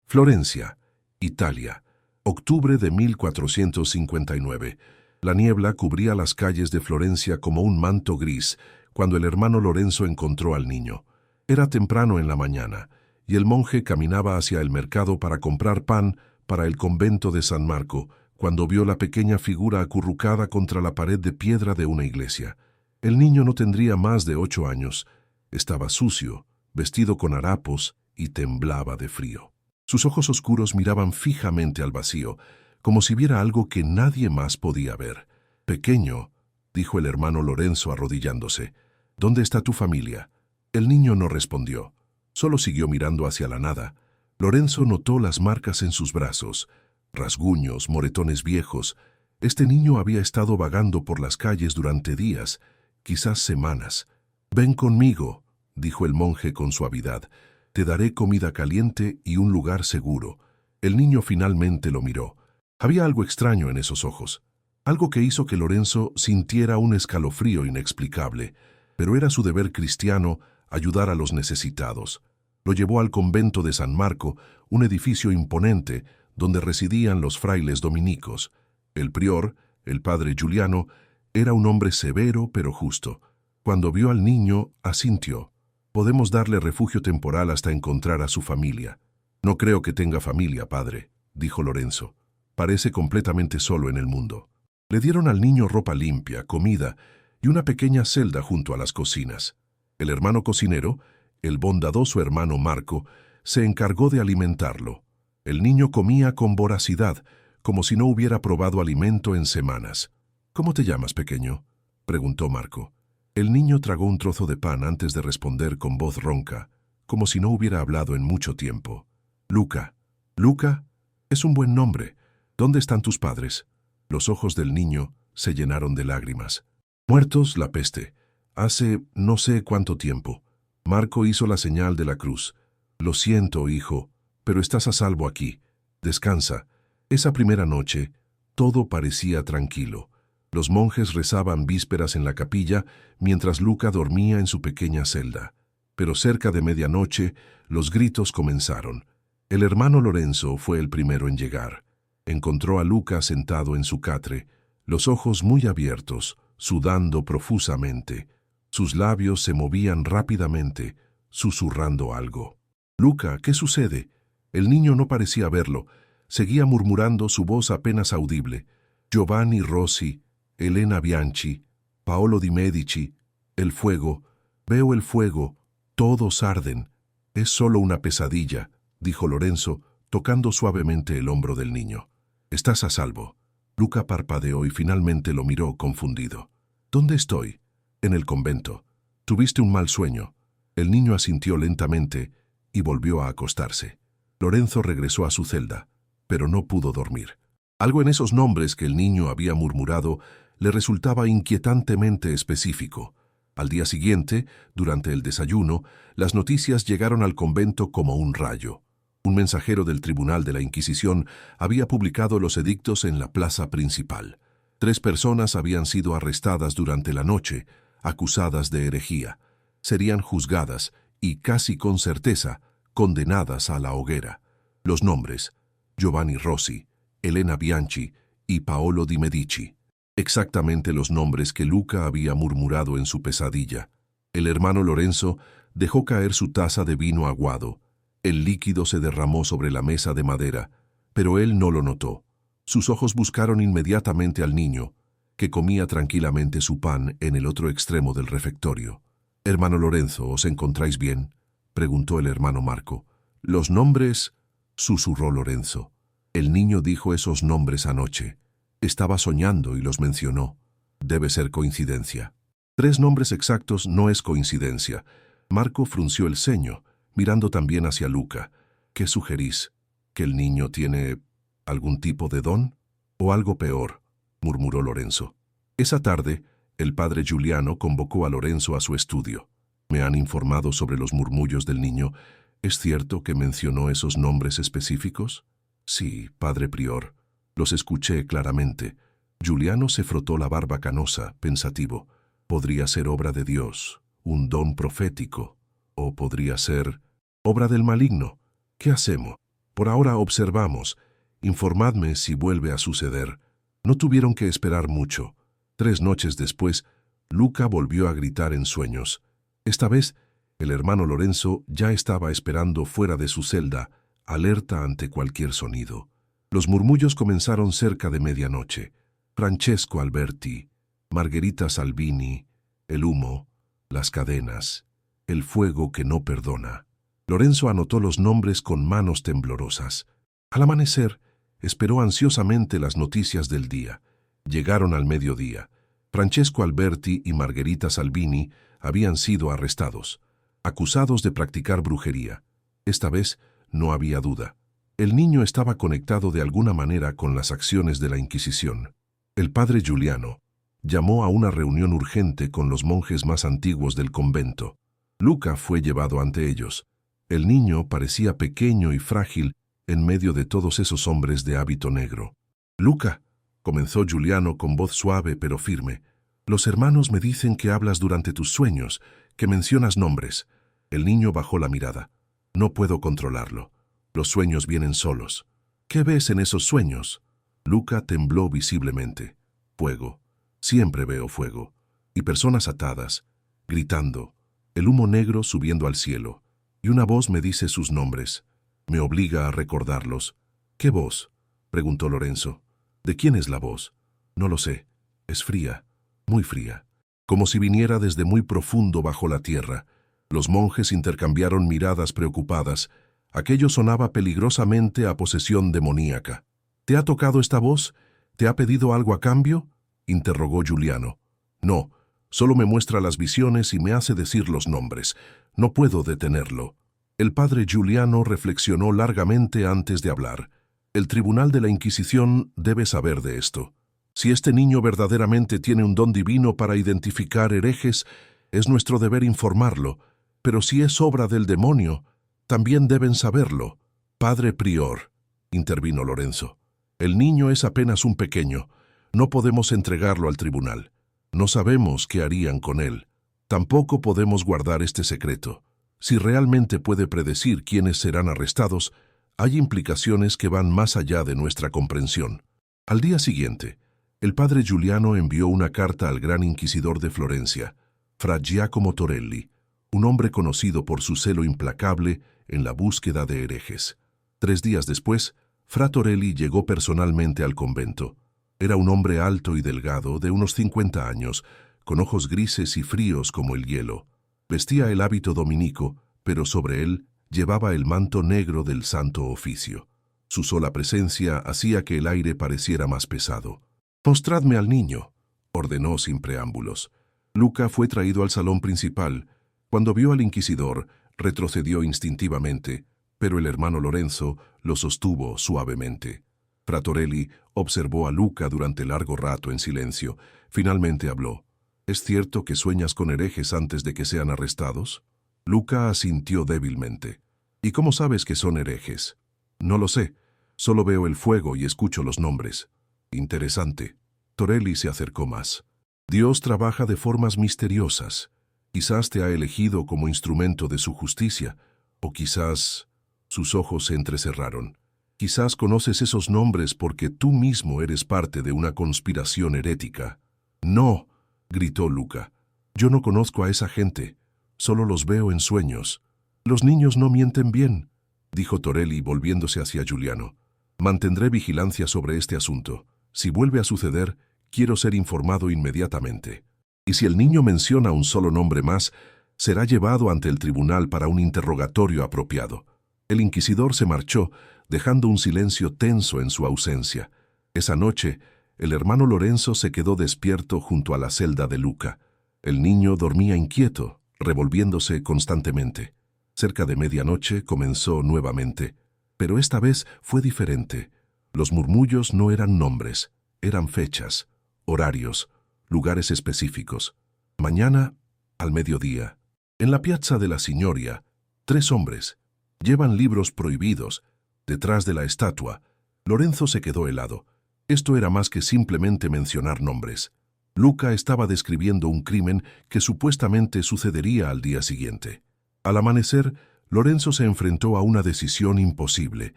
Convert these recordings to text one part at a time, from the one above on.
Florencia, Italia, octubre de 1459. La niebla cubría las calles de Florencia como un manto gris cuando el hermano Lorenzo encontró al niño. Era temprano en la mañana, y el monje caminaba hacia el mercado para comprar pan para el convento de San Marco, cuando vio la pequeña figura acurrucada contra la pared de piedra de una iglesia. El niño no tendría más de 8 años. Estaba sucio, vestido con harapos y temblaba de frío. Sus ojos oscuros miraban fijamente al vacío, como si viera algo que nadie más podía ver. «Pequeño», dijo el hermano Lorenzo arrodillándose, «¿dónde está tu familia?» El niño no respondió, solo siguió mirando hacia la nada. Lorenzo notó las marcas en sus brazos, rasguños, moretones viejos. Este niño había estado vagando por las calles durante días, quizás semanas. «Ven conmigo», dijo el monje con suavidad. «Te daré comida caliente y un lugar seguro». El niño finalmente lo miró. Había algo extraño en esos ojos, algo que hizo que Lorenzo sintiera un escalofrío inexplicable, pero era su deber cristiano ayudar a los necesitados. Lo llevó al convento de San Marco, un edificio imponente donde residían los frailes dominicos. El prior, el padre Giuliano, era un hombre severo pero justo. Cuando vio al niño, asintió. «Podemos darle refugio temporal hasta encontrar a su familia». «No creo que tenga familia, padre», dijo Lorenzo. «Parece completamente solo en el mundo». Le dieron al niño ropa limpia, comida y una pequeña celda junto a las cocinas. El hermano cocinero, el bondadoso hermano Marco, se encargó de alimentarlo. El niño comía con voracidad, como si no hubiera probado alimento en semanas. «¿Cómo te llamas, pequeño?», preguntó Marco. El niño tragó un trozo de pan antes de responder con voz ronca, como si no hubiera hablado en mucho tiempo. «Luca». «Luca, es un buen nombre. ¿Dónde están tus padres?» Los ojos del niño se llenaron de lágrimas. «Muertos, la peste. Hace no sé cuánto tiempo». Marco hizo la señal de la cruz. «Lo siento, hijo, pero estás a salvo aquí. Descansa». Esa primera noche, todo parecía tranquilo. Los monjes rezaban vísperas en la capilla mientras Luca dormía en su pequeña celda. Pero cerca de medianoche, los gritos comenzaron. El hermano Lorenzo fue el primero en llegar. Encontró a Luca sentado en su catre, los ojos muy abiertos, sudando profusamente. Sus labios se movían rápidamente, susurrando algo. «Luca, ¿qué sucede?» El niño no parecía verlo. Seguía murmurando, su voz apenas audible. «Giovanni Rossi, Elena Bianchi, Paolo di Medici, el fuego, veo el fuego, todos arden». «Es solo una pesadilla», dijo Lorenzo, tocando suavemente el hombro del niño. «Estás a salvo». Luca parpadeó y finalmente lo miró confundido. «¿Dónde estoy?» «En el convento. Tuviste un mal sueño». El niño asintió lentamente y volvió a acostarse. Lorenzo regresó a su celda, pero no pudo dormir. Algo en esos nombres que el niño había murmurado le resultaba inquietantemente específico. Al día siguiente, durante el desayuno, las noticias llegaron al convento como un rayo. Un mensajero del Tribunal de la Inquisición había publicado los edictos en la plaza principal. 3 personas habían sido arrestadas durante la noche, acusadas de herejía. Serían juzgadas y, casi con certeza, condenadas a la hoguera. Los nombres: Giovanni Rossi, Elena Bianchi y Paolo di Medici. Exactamente los nombres que Luca había murmurado en su pesadilla. El hermano Lorenzo dejó caer su taza de vino aguado. El líquido se derramó sobre la mesa de madera, pero él no lo notó. Sus ojos buscaron inmediatamente al niño, que comía tranquilamente su pan en el otro extremo del refectorio. «Hermano Lorenzo, ¿os encontráis bien?», preguntó el hermano Marco. «Los nombres», susurró Lorenzo. «El niño dijo esos nombres anoche. Estaba soñando y los mencionó. Debe ser coincidencia». 3 nombres exactos no es coincidencia. Marco frunció el ceño, mirando también hacia Luca. «¿Qué sugerís? ¿Que el niño tiene algún tipo de don? ¿O algo peor?», murmuró Lorenzo. Esa tarde, el padre Giuliano convocó a Lorenzo a su estudio. «Me han informado sobre los murmullos del niño. ¿Es cierto que mencionó esos nombres específicos?» «Sí, padre prior. Los escuché claramente». Giuliano se frotó la barba canosa, pensativo. «Podría ser obra de Dios, un don profético. O podría ser obra del maligno. ¿Qué hacemos?». Por ahora observamos. Informadme si vuelve a suceder. No tuvieron que esperar mucho. 3 noches después, Luca volvió a gritar en sueños. Esta vez, el hermano Lorenzo ya estaba esperando fuera de su celda, alerta ante cualquier sonido. Los murmullos comenzaron cerca de medianoche. Francesco Alberti, Margherita Salvini, el humo, las cadenas, el fuego que no perdona. Lorenzo anotó los nombres con manos temblorosas. Al amanecer, esperó ansiosamente las noticias del día. Llegaron al mediodía. Francesco Alberti y Margherita Salvini habían sido arrestados, acusados de practicar brujería. Esta vez no había duda. El niño estaba conectado de alguna manera con las acciones de la Inquisición. El padre Giuliano llamó a una reunión urgente con los monjes más antiguos del convento. Luca fue llevado ante ellos. El niño parecía pequeño y frágil en medio de todos esos hombres de hábito negro. «Luca», comenzó Giuliano con voz suave pero firme, «los hermanos me dicen que hablas durante tus sueños, que mencionas nombres». El niño bajó la mirada. «No puedo controlarlo. Los sueños vienen solos». «¿Qué ves en esos sueños?» Luca tembló visiblemente. «Fuego. Siempre veo fuego. Y personas atadas, gritando. El humo negro subiendo al cielo. Y una voz me dice sus nombres. Me obliga a recordarlos». «¿Qué voz?», preguntó Lorenzo. «¿De quién es la voz?» «No lo sé. Es fría, muy fría. Como si viniera desde muy profundo bajo la tierra». Los monjes intercambiaron miradas preocupadas. Aquello sonaba peligrosamente a posesión demoníaca. «¿Te ha tocado esta voz? ¿Te ha pedido algo a cambio?», interrogó Giuliano. «No, solo me muestra las visiones y me hace decir los nombres. No puedo detenerlo». El padre Giuliano reflexionó largamente antes de hablar. «El tribunal de la Inquisición debe saber de esto. Si este niño verdaderamente tiene un don divino para identificar herejes, es nuestro deber informarlo. Pero si es obra del demonio, también deben saberlo». «Padre prior», intervino Lorenzo, «el niño es apenas un pequeño. No podemos entregarlo al tribunal. No sabemos qué harían con él. Tampoco podemos guardar este secreto. Si realmente puede predecir quiénes serán arrestados, hay implicaciones que van más allá de nuestra comprensión». Al día siguiente, el padre Giuliano envió una carta al gran inquisidor de Florencia, Fra Giacomo Torelli, un hombre conocido por su celo implacable en la búsqueda de herejes. 3 días después, Fra Torelli llegó personalmente al convento. Era un hombre alto y delgado, de unos 50 años, con ojos grises y fríos como el hielo. Vestía el hábito dominico, pero sobre él llevaba el manto negro del Santo Oficio. Su sola presencia hacía que el aire pareciera más pesado. «Mostradme al niño», ordenó sin preámbulos. Luca fue traído al salón principal. Cuando vio al inquisidor, retrocedió instintivamente, pero el hermano Lorenzo lo sostuvo suavemente. Fra Torelli observó a Luca durante largo rato en silencio. Finalmente habló. «¿Es cierto que sueñas con herejes antes de que sean arrestados?» Luca asintió débilmente. «¿Y cómo sabes que son herejes?» «No lo sé. Solo veo el fuego y escucho los nombres». «Interesante». Torelli se acercó más. «Dios trabaja de formas misteriosas. Quizás te ha elegido como instrumento de su justicia, o quizás...» Sus ojos se entrecerraron. «Quizás conoces esos nombres porque tú mismo eres parte de una conspiración herética». «No», gritó Luca. «Yo no conozco a esa gente. Solo los veo en sueños». «Los niños no mienten bien», dijo Torelli volviéndose hacia Giuliano. «Mantendré vigilancia sobre este asunto. Si vuelve a suceder, quiero ser informado inmediatamente. Y si el niño menciona un solo nombre más, será llevado ante el tribunal para un interrogatorio apropiado». El inquisidor se marchó, dejando un silencio tenso en su ausencia. Esa noche, el hermano Lorenzo se quedó despierto junto a la celda de Luca. El niño dormía inquieto, revolviéndose constantemente. Cerca de medianoche comenzó nuevamente, pero esta vez fue diferente. Los murmullos no eran nombres, eran fechas, horarios, lugares específicos. Mañana, al mediodía, en la piazza de la Signoria, 3 hombres llevan libros prohibidos. Detrás de la estatua, Lorenzo se quedó helado. Esto era más que simplemente mencionar nombres. Luca estaba describiendo un crimen que supuestamente sucedería al día siguiente. Al amanecer, Lorenzo se enfrentó a una decisión imposible.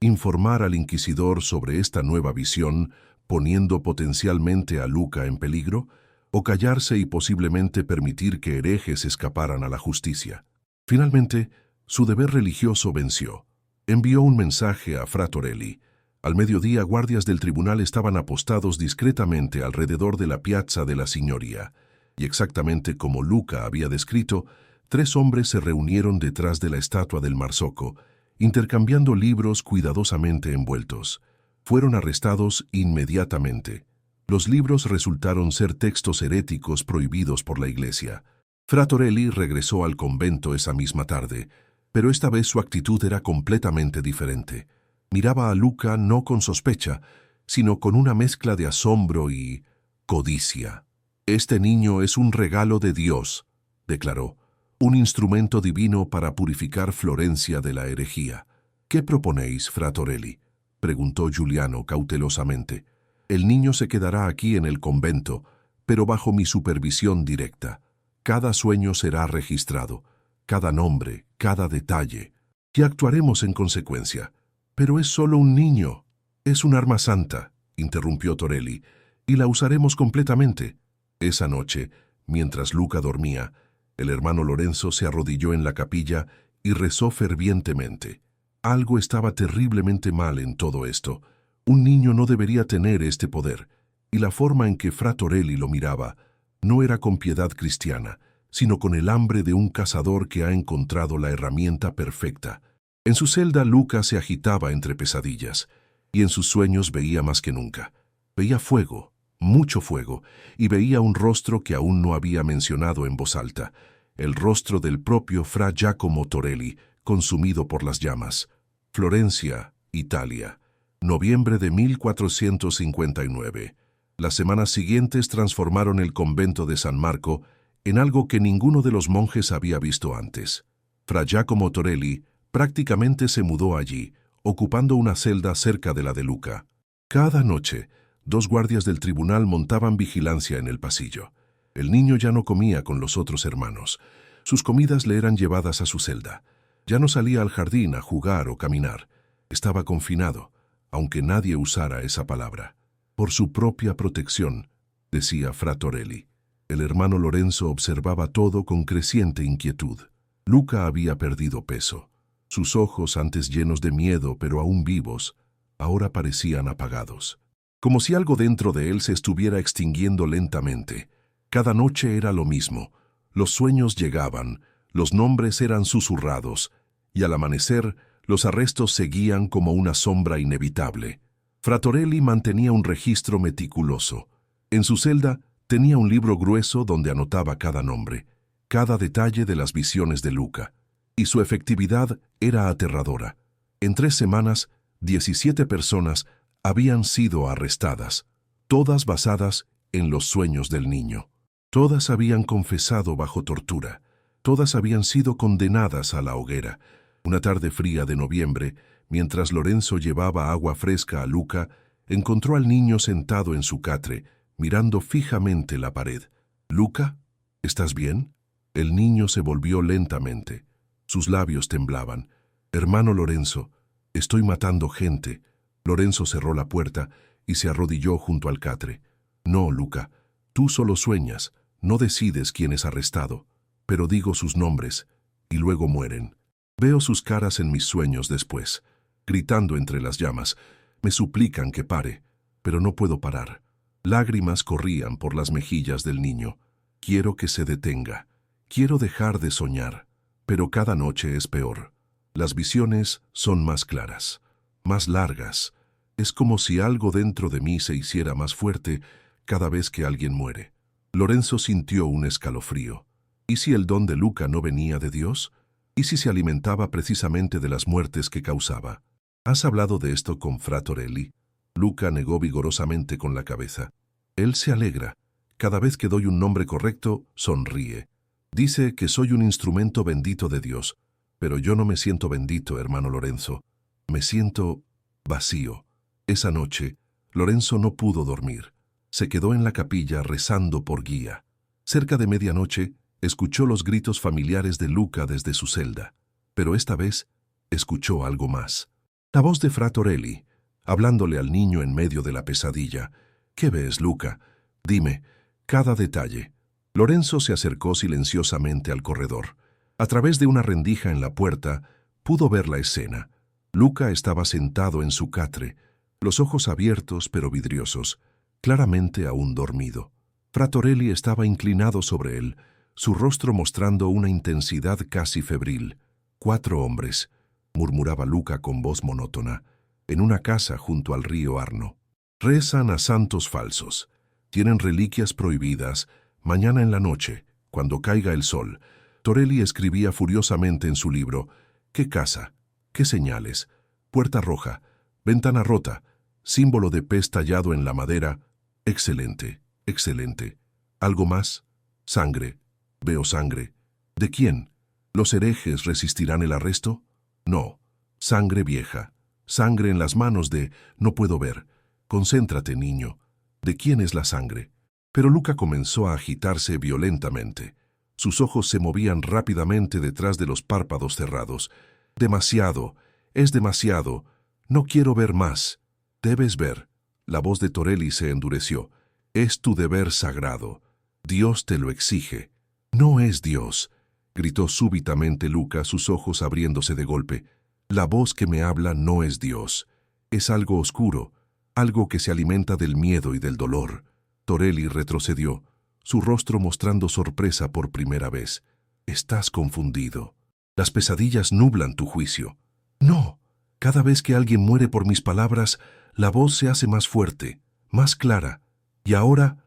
informar al inquisidor sobre esta nueva visión, poniendo potencialmente a Luca en peligro, o callarse y posiblemente permitir que herejes escaparan a la justicia. Finalmente, su deber religioso venció. Envió un mensaje a Fra Torelli. Al mediodía, guardias del tribunal estaban apostados discretamente alrededor de la piazza de la Signoria, y exactamente como Luca había descrito, 3 hombres se reunieron detrás de la estatua del Marzocco, intercambiando libros cuidadosamente envueltos. Fueron arrestados inmediatamente. Los libros resultaron ser textos heréticos prohibidos por la Iglesia. Fra Torelli regresó al convento esa misma tarde, pero esta vez su actitud era completamente diferente. Miraba a Luca no con sospecha, sino con una mezcla de asombro y codicia. «Este niño es un regalo de Dios», declaró, «un instrumento divino para purificar Florencia de la herejía». «¿Qué proponéis, Fra Torelli?», preguntó Giuliano cautelosamente. «El niño se quedará aquí en el convento, pero bajo mi supervisión directa. Cada sueño será registrado, cada nombre, cada detalle, y actuaremos en consecuencia». «Pero es solo un niño». «Es un arma santa», interrumpió Torelli, «y la usaremos completamente». Esa noche, mientras Luca dormía, el hermano Lorenzo se arrodilló en la capilla y rezó fervientemente. Algo estaba terriblemente mal en todo esto. Un niño no debería tener este poder, y la forma en que Fra Torelli lo miraba no era con piedad cristiana, sino con el hambre de un cazador que ha encontrado la herramienta perfecta. En su celda, Luca se agitaba entre pesadillas, y en sus sueños veía más que nunca. Veía fuego, mucho fuego, y veía un rostro que aún no había mencionado en voz alta, el rostro del propio Fra Giacomo Torelli, consumido por las llamas. Florencia, Italia, noviembre de 1459. Las semanas siguientes transformaron el convento de San Marco en algo que ninguno de los monjes había visto antes. Fra Giacomo Torelli prácticamente se mudó allí, ocupando una celda cerca de la de Luca. Cada noche, 2 guardias del tribunal montaban vigilancia en el pasillo. El niño ya no comía con los otros hermanos. Sus comidas le eran llevadas a su celda. Ya no salía al jardín a jugar o caminar. Estaba confinado, aunque nadie usara esa palabra. Por su propia protección, decía Fra Torelli. El hermano Lorenzo observaba todo con creciente inquietud. Luca había perdido peso. Sus ojos, antes llenos de miedo pero aún vivos, ahora parecían apagados. Como si algo dentro de él se estuviera extinguiendo lentamente. Cada noche era lo mismo. Los sueños llegaban, los nombres eran susurrados, y al amanecer los arrestos seguían como una sombra inevitable. Fra Torelli mantenía un registro meticuloso. En su celda tenía un libro grueso donde anotaba cada nombre, cada detalle de las visiones de Luca, y su efectividad era aterradora. En 3 semanas, 17 personas habían sido arrestadas, todas basadas en los sueños del niño. Todas habían confesado bajo tortura, todas habían sido condenadas a la hoguera. Una tarde fría de noviembre, mientras Lorenzo llevaba agua fresca a Luca, encontró al niño sentado en su catre, mirando fijamente la pared. «Luca, ¿estás bien?». El niño se volvió lentamente. Sus labios temblaban. «Hermano Lorenzo, estoy matando gente». Lorenzo cerró la puerta y se arrodilló junto al catre. «No, Luca, tú solo sueñas, no decides quién es arrestado, pero digo sus nombres, y luego mueren. Veo sus caras en mis sueños después, gritando entre las llamas. Me suplican que pare, pero no puedo parar». Lágrimas corrían por las mejillas del niño. «Quiero que se detenga. Quiero dejar de soñar, pero cada noche es peor. Las visiones son más claras, más largas. Es como si algo dentro de mí se hiciera más fuerte cada vez que alguien muere». Lorenzo sintió un escalofrío. ¿Y si el don de Luca no venía de Dios? ¿Y si se alimentaba precisamente de las muertes que causaba? ¿Has hablado de esto con Fra Torelli? Luca negó vigorosamente con la cabeza. Él se alegra. Cada vez que doy un nombre correcto, sonríe. Dice que soy un instrumento bendito de Dios. Pero yo no me siento bendito, hermano Lorenzo. Me siento vacío. Esa noche, Lorenzo no pudo dormir. Se quedó en la capilla rezando por guía. Cerca de medianoche, escuchó los gritos familiares de Luca desde su celda. Pero esta vez, escuchó algo más. La voz de Fra Torelli, hablándole al niño en medio de la pesadilla. ¿Qué ves, Luca? Dime, cada detalle. Lorenzo se acercó silenciosamente al corredor. A través de una rendija en la puerta, pudo ver la escena. Luca estaba sentado en su catre, los ojos abiertos pero vidriosos, claramente aún dormido. Fra Torelli estaba inclinado sobre él, su rostro mostrando una intensidad casi febril. 4 hombres, murmuraba Luca con voz monótona, en una casa junto al río Arno. Rezan a santos falsos. Tienen reliquias prohibidas. Mañana en la noche, cuando caiga el sol. Torelli escribía furiosamente en su libro. ¿Qué casa? ¿Qué señales? Puerta roja, ventana rota, símbolo de pez tallado en la madera. Excelente, excelente. ¿Algo más? Sangre. Veo sangre. ¿De quién? ¿Los herejes resistirán el arresto? No. Sangre vieja. Sangre en las manos de... No puedo ver. Concéntrate, niño. ¿De quién es la sangre? Pero Luca comenzó a agitarse violentamente. Sus ojos se movían rápidamente detrás de los párpados cerrados. Demasiado. Es demasiado. No quiero ver más. Debes ver. La voz de Torelli se endureció. Es tu deber sagrado. Dios te lo exige. No es Dios, gritó súbitamente Luca, sus ojos abriéndose de golpe. La voz que me habla no es Dios. Es algo oscuro, algo que se alimenta del miedo y del dolor. Torelli retrocedió, su rostro mostrando sorpresa por primera vez. Estás confundido. Las pesadillas nublan tu juicio. No. Cada vez que alguien muere por mis palabras, la voz se hace más fuerte, más clara. Y ahora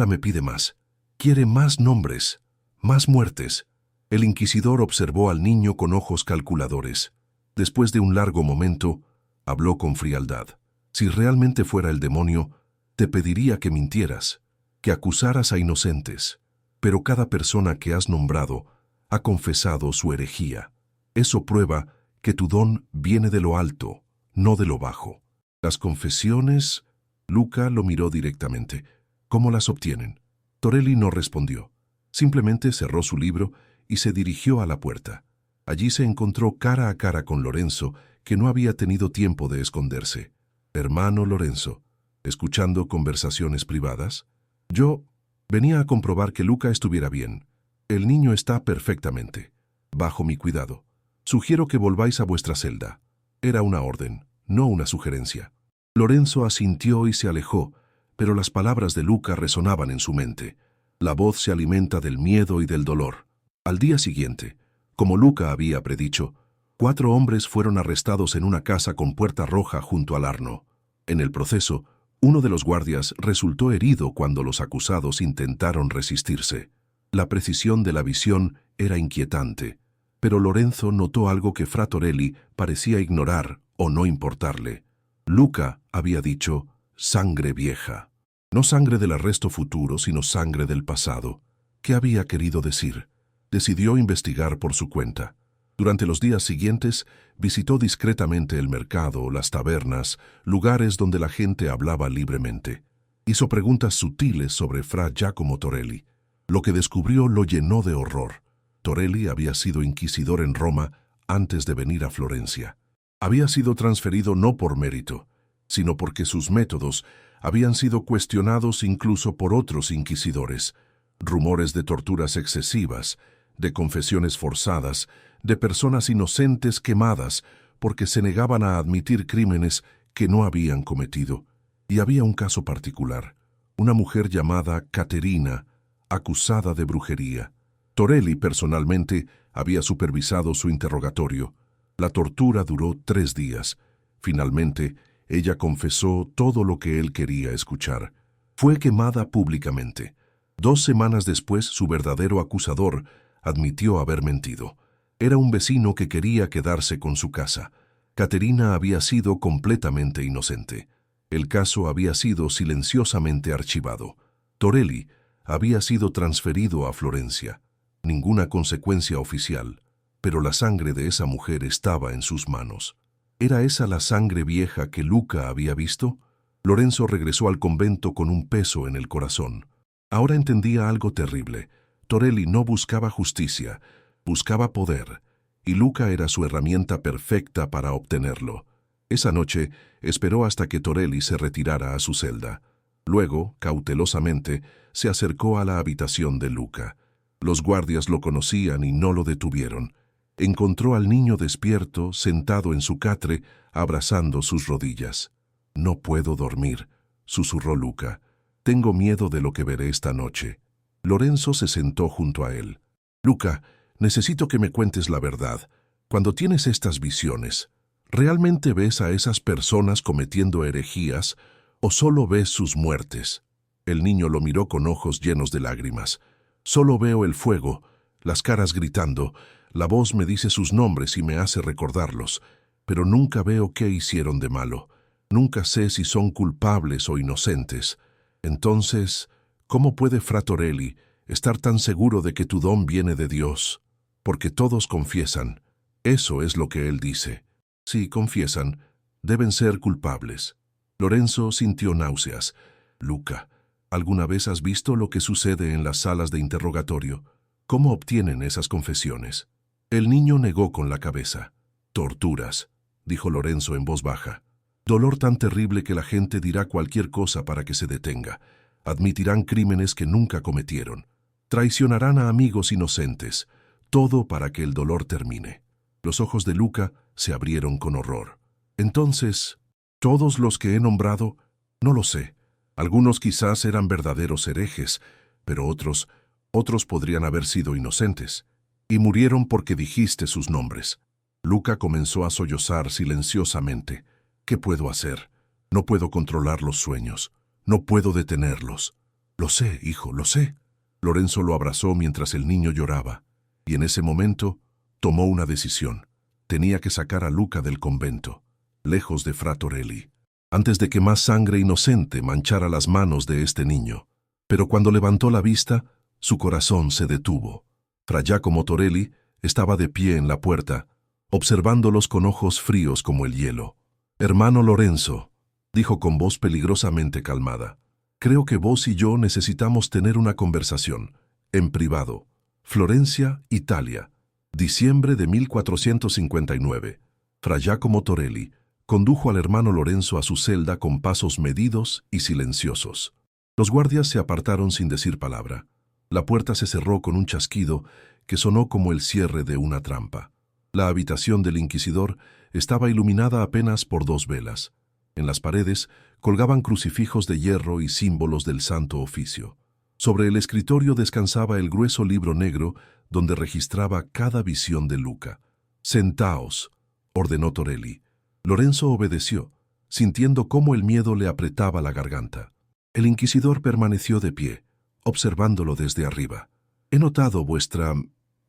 me pide más. Quiere más nombres, más muertes. El inquisidor observó al niño con ojos calculadores. Después de un largo momento, habló con frialdad. Si realmente fuera el demonio, te pediría que mintieras, que acusaras a inocentes. Pero cada persona que has nombrado ha confesado su herejía. Eso prueba que tu don viene de lo alto, no de lo bajo. Las confesiones... Luca lo miró directamente. ¿Cómo las obtienen? Torelli no respondió. Simplemente cerró su libro y se dirigió a la puerta. Allí se encontró cara a cara con Lorenzo, que no había tenido tiempo de esconderse. Hermano Lorenzo, ¿escuchando conversaciones privadas? Yo venía a comprobar que Luca estuviera bien. El niño está perfectamente. Bajo mi cuidado. Sugiero que volváis a vuestra celda. Era una orden, no una sugerencia. Lorenzo asintió y se alejó, pero las palabras de Luca resonaban en su mente. La voz se alimenta del miedo y del dolor. Al día siguiente, como Luca había predicho, 4 hombres fueron arrestados en una casa con puerta roja junto al Arno. En el proceso, uno de los guardias resultó herido cuando los acusados intentaron resistirse. La precisión de la visión era inquietante, pero Lorenzo notó algo que Fra Torelli parecía ignorar o no importarle. Luca había dicho sangre vieja. No sangre del arresto futuro, sino sangre del pasado. ¿Qué había querido decir? Decidió investigar por su cuenta. Durante los días siguientes, visitó discretamente el mercado, las tabernas, lugares donde la gente hablaba libremente. Hizo preguntas sutiles sobre Fra Giacomo Torelli. Lo que descubrió lo llenó de horror. Torelli había sido inquisidor en Roma antes de venir a Florencia. Había sido transferido no por mérito, sino porque sus métodos habían sido cuestionados incluso por otros inquisidores. Rumores de torturas excesivas, de confesiones forzadas, de personas inocentes quemadas porque se negaban a admitir crímenes que no habían cometido. Y había un caso particular, una mujer llamada Caterina, acusada de brujería. Torelli personalmente había supervisado su interrogatorio. La tortura duró 3 días. Finalmente, ella confesó todo lo que él quería escuchar. Fue quemada públicamente. 2 semanas después, su verdadero acusador admitió haber mentido. Era un vecino que quería quedarse con su casa. Caterina había sido completamente inocente. El caso había sido silenciosamente archivado. Torelli había sido transferido a Florencia. Ninguna consecuencia oficial, pero la sangre de esa mujer estaba en sus manos. ¿Era esa la sangre vieja que Luca había visto? Lorenzo regresó al convento con un peso en el corazón. Ahora entendía algo terrible. Torelli no buscaba justicia, buscaba poder, y Luca era su herramienta perfecta para obtenerlo. Esa noche esperó hasta que Torelli se retirara a su celda. Luego, cautelosamente, se acercó a la habitación de Luca. Los guardias lo conocían y no lo detuvieron. Encontró al niño despierto, sentado en su catre, abrazando sus rodillas. «No puedo dormir», susurró Luca. «Tengo miedo de lo que veré esta noche». Lorenzo se sentó junto a él. «Luca, necesito que me cuentes la verdad. Cuando tienes estas visiones, ¿realmente ves a esas personas cometiendo herejías o solo ves sus muertes?» El niño lo miró con ojos llenos de lágrimas. «Solo veo el fuego, las caras gritando, la voz me dice sus nombres y me hace recordarlos, pero nunca veo qué hicieron de malo. Nunca sé si son culpables o inocentes. Entonces, ¿cómo puede Fra Torelli estar tan seguro de que tu don viene de Dios? Porque todos confiesan. Eso es lo que él dice. Si confiesan, deben ser culpables». Lorenzo sintió náuseas. «Luca, ¿alguna vez has visto lo que sucede en las salas de interrogatorio? ¿Cómo obtienen esas confesiones?» El niño negó con la cabeza. «Torturas», dijo Lorenzo en voz baja. «Dolor tan terrible que la gente dirá cualquier cosa para que se detenga. Admitirán crímenes que nunca cometieron. Traicionarán a amigos inocentes. Todo para que el dolor termine». Los ojos de Luca se abrieron con horror. «Entonces, ¿todos los que he nombrado? No lo sé. Algunos quizás eran verdaderos herejes, pero otros podrían haber sido inocentes. Y murieron porque dijiste sus nombres». Luca comenzó a sollozar silenciosamente. «¿Qué puedo hacer? No puedo controlar los sueños. No puedo detenerlos». «Lo sé, hijo, lo sé». Lorenzo lo abrazó mientras el niño lloraba, y en ese momento tomó una decisión. Tenía que sacar a Luca del convento, lejos de Fra Torelli, antes de que más sangre inocente manchara las manos de este niño. Pero cuando levantó la vista, su corazón se detuvo. Fra Giacomo Torelli estaba de pie en la puerta, observándolos con ojos fríos como el hielo. «Hermano Lorenzo», dijo con voz peligrosamente calmada, «creo que vos y yo necesitamos tener una conversación, en privado. Florencia, Italia, diciembre de 1459. Fra Giacomo Torelli condujo al hermano Lorenzo a su celda con pasos medidos y silenciosos. Los guardias se apartaron sin decir palabra. La puerta se cerró con un chasquido que sonó como el cierre de una trampa. La habitación del inquisidor estaba iluminada apenas por 2 velas. En las paredes colgaban crucifijos de hierro y símbolos del Santo Oficio. Sobre el escritorio descansaba el grueso libro negro donde registraba cada visión de Luca. «Sentaos», ordenó Torelli. Lorenzo obedeció, sintiendo cómo el miedo le apretaba la garganta. El inquisidor permaneció de pie, observándolo desde arriba. «He notado vuestra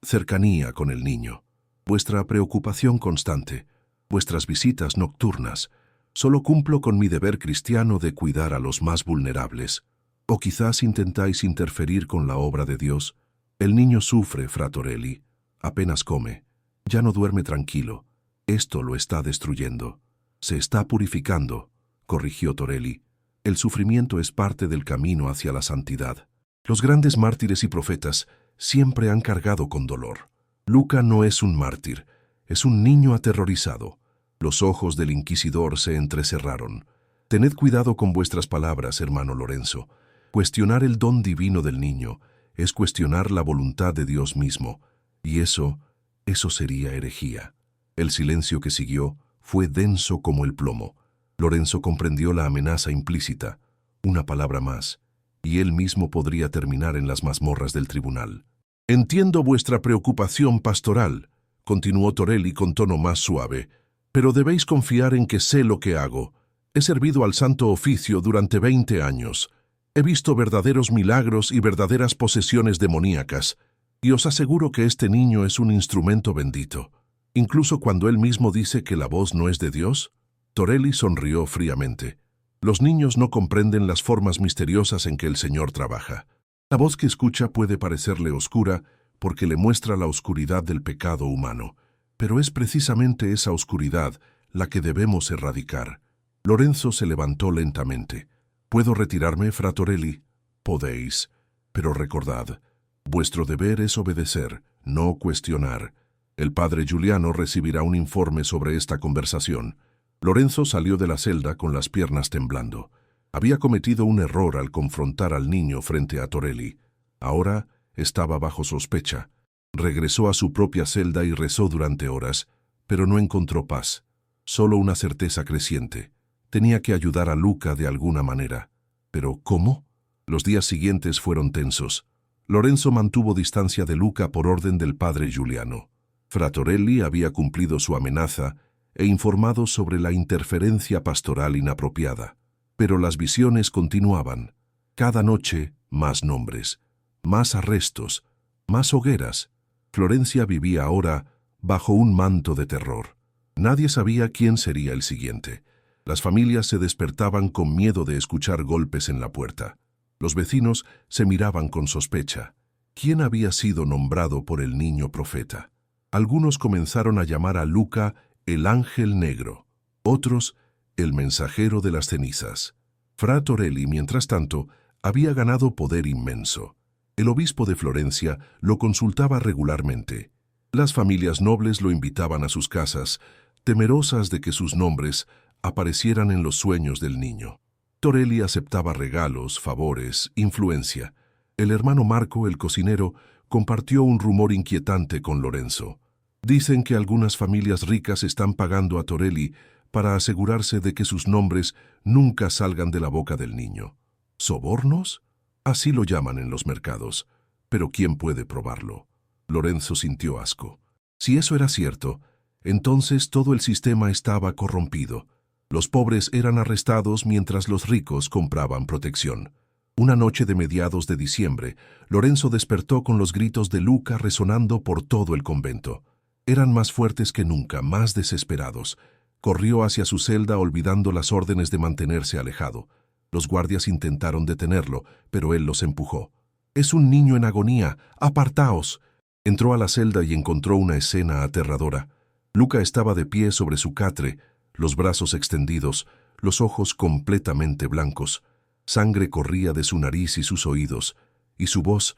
cercanía con el niño, vuestra preocupación constante, vuestras visitas nocturnas. Solo cumplo con mi deber cristiano de cuidar a los más vulnerables. ¿O quizás intentáis interferir con la obra de Dios? El niño sufre, Fra Torelli. Apenas come. Ya no duerme tranquilo. Esto lo está destruyendo. Se está purificando», corrigió Torelli. «El sufrimiento es parte del camino hacia la santidad. Los grandes mártires y profetas siempre han cargado con dolor. Luca no es un mártir, es un niño aterrorizado». Los ojos del inquisidor se entrecerraron. «Tened cuidado con vuestras palabras, hermano Lorenzo. Cuestionar el don divino del niño es cuestionar la voluntad de Dios mismo, y eso sería herejía». El silencio que siguió fue denso como el plomo. Lorenzo comprendió la amenaza implícita. Una palabra más, y él mismo podría terminar en las mazmorras del tribunal. «Entiendo vuestra preocupación pastoral», continuó Torelli con tono más suave, «pero debéis confiar en que sé lo que hago. He servido al Santo Oficio durante 20 años. He visto verdaderos milagros y verdaderas posesiones demoníacas, y os aseguro que este niño es un instrumento bendito. Incluso cuando él mismo dice que la voz no es de Dios». Torelli sonrió fríamente. «Los niños no comprenden las formas misteriosas en que el Señor trabaja. La voz que escucha puede parecerle oscura porque le muestra la oscuridad del pecado humano, pero es precisamente esa oscuridad la que debemos erradicar». Lorenzo se levantó lentamente. «¿Puedo retirarme, Fra Torelli?» «Podéis, pero recordad, vuestro deber es obedecer, no cuestionar. El padre Giuliano recibirá un informe sobre esta conversación. Lorenzo salió de la celda con las piernas temblando. Había cometido un error al confrontar al niño frente a Torelli. Ahora estaba bajo sospecha. Regresó a su propia celda y rezó durante horas, pero no encontró paz, solo una certeza creciente. Tenía que ayudar a Luca de alguna manera. ¿Pero cómo? Los días siguientes fueron tensos. Lorenzo mantuvo distancia de Luca por orden del padre Giuliano. Fra Torelli había cumplido su amenaza e informado sobre la interferencia pastoral inapropiada. Pero las visiones continuaban. Cada noche, más nombres, más arrestos, más hogueras. Florencia vivía ahora bajo un manto de terror. Nadie sabía quién sería el siguiente. Las familias se despertaban con miedo de escuchar golpes en la puerta. Los vecinos se miraban con sospecha. ¿Quién había sido nombrado por el niño profeta? Algunos comenzaron a llamar a Luca el ángel negro, otros el mensajero de las cenizas. Fra Torelli, mientras tanto, había ganado poder inmenso. El obispo de Florencia lo consultaba regularmente. Las familias nobles lo invitaban a sus casas, temerosas de que sus nombres aparecieran en los sueños del niño. Torelli aceptaba regalos, favores, influencia. El hermano Marco, el cocinero, compartió un rumor inquietante con Lorenzo. Dicen que algunas familias ricas están pagando a Torelli para asegurarse de que sus nombres nunca salgan de la boca del niño. ¿Sobornos? Así lo llaman en los mercados. Pero ¿quién puede probarlo? Lorenzo sintió asco. Si eso era cierto, entonces todo el sistema estaba corrompido. Los pobres eran arrestados mientras los ricos compraban protección. Una noche de mediados de diciembre, Lorenzo despertó con los gritos de Luca resonando por todo el convento. Eran más fuertes que nunca, más desesperados. Corrió hacia su celda olvidando las órdenes de mantenerse alejado. Los guardias intentaron detenerlo, pero él los empujó. «Es un niño en agonía, apartaos». Entró a la celda y encontró una escena aterradora. Luca estaba de pie sobre su catre, los brazos extendidos, los ojos completamente blancos. Sangre corría de su nariz y sus oídos, y su voz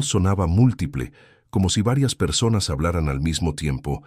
sonaba múltiple, como si varias personas hablaran al mismo tiempo.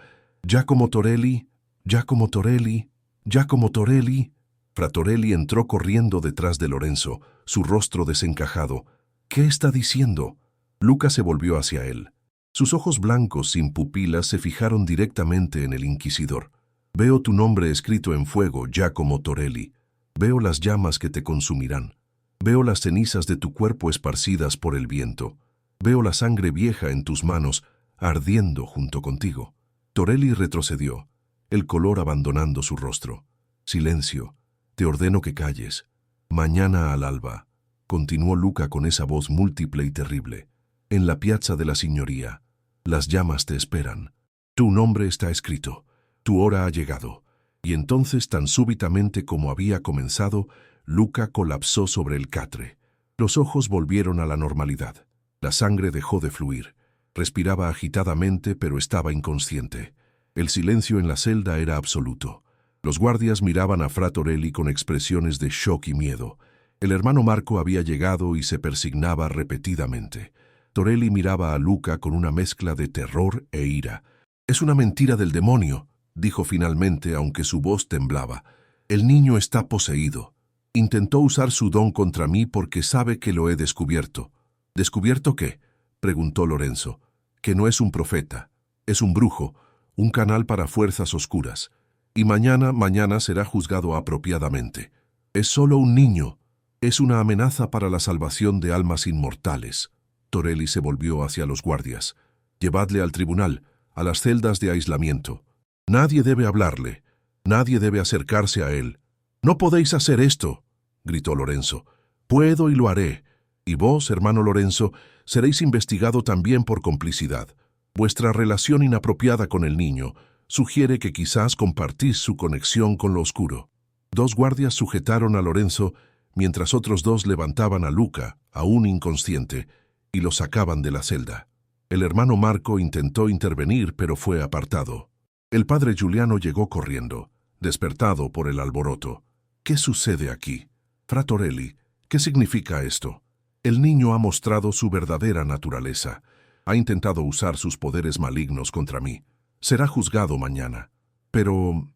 «Giacomo Torelli, Giacomo Torelli, Giacomo Torelli». Fra Torelli entró corriendo detrás de Lorenzo, su rostro desencajado. «¿Qué está diciendo?» Luca se volvió hacia él. Sus ojos blancos sin pupilas se fijaron directamente en el inquisidor. «Veo tu nombre escrito en fuego, Giacomo Torelli. Veo las llamas que te consumirán. Veo las cenizas de tu cuerpo esparcidas por el viento. Veo la sangre vieja en tus manos, ardiendo junto contigo». Torelli retrocedió, el color abandonando su rostro. «Silencio. Te ordeno que calles. Mañana al alba», continuó Luca con esa voz múltiple y terrible. «En la piazza de la Signoria. Las llamas te esperan. Tu nombre está escrito. Tu hora ha llegado». Y entonces, tan súbitamente como había comenzado, Luca colapsó sobre el catre. Los ojos volvieron a la normalidad. La sangre dejó de fluir. Respiraba agitadamente, pero estaba inconsciente. El silencio en la celda era absoluto. Los guardias miraban a Fra Torelli con expresiones de shock y miedo. El hermano Marco había llegado y se persignaba repetidamente. Torelli miraba a Luca con una mezcla de terror e ira. «Es una mentira del demonio», dijo finalmente, aunque su voz temblaba. «El niño está poseído. Intentó usar su don contra mí porque sabe que lo he descubierto». «¿Descubierto qué?», preguntó Lorenzo. «Que no es un profeta. Es un brujo, un canal para fuerzas oscuras. Y mañana será juzgado apropiadamente. Es solo un niño. Es una amenaza para la salvación de almas inmortales». Torelli se volvió hacia los guardias. «Llevadle al tribunal, a las celdas de aislamiento. Nadie debe hablarle. Nadie debe acercarse a él». «No podéis hacer esto», gritó Lorenzo. «Puedo y lo haré. Y vos, hermano Lorenzo, seréis investigado también por complicidad. Vuestra relación inapropiada con el niño sugiere que quizás compartís su conexión con lo oscuro». Dos guardias sujetaron a Lorenzo, mientras otros dos levantaban a Luca, aún inconsciente, y lo sacaban de la celda. El hermano Marco intentó intervenir, pero fue apartado. El padre Giuliano llegó corriendo, despertado por el alboroto. «¿Qué sucede aquí? Fra Torelli, ¿qué significa esto? El niño ha mostrado su verdadera naturaleza. Ha intentado usar sus poderes malignos contra mí. Será juzgado mañana». «Pero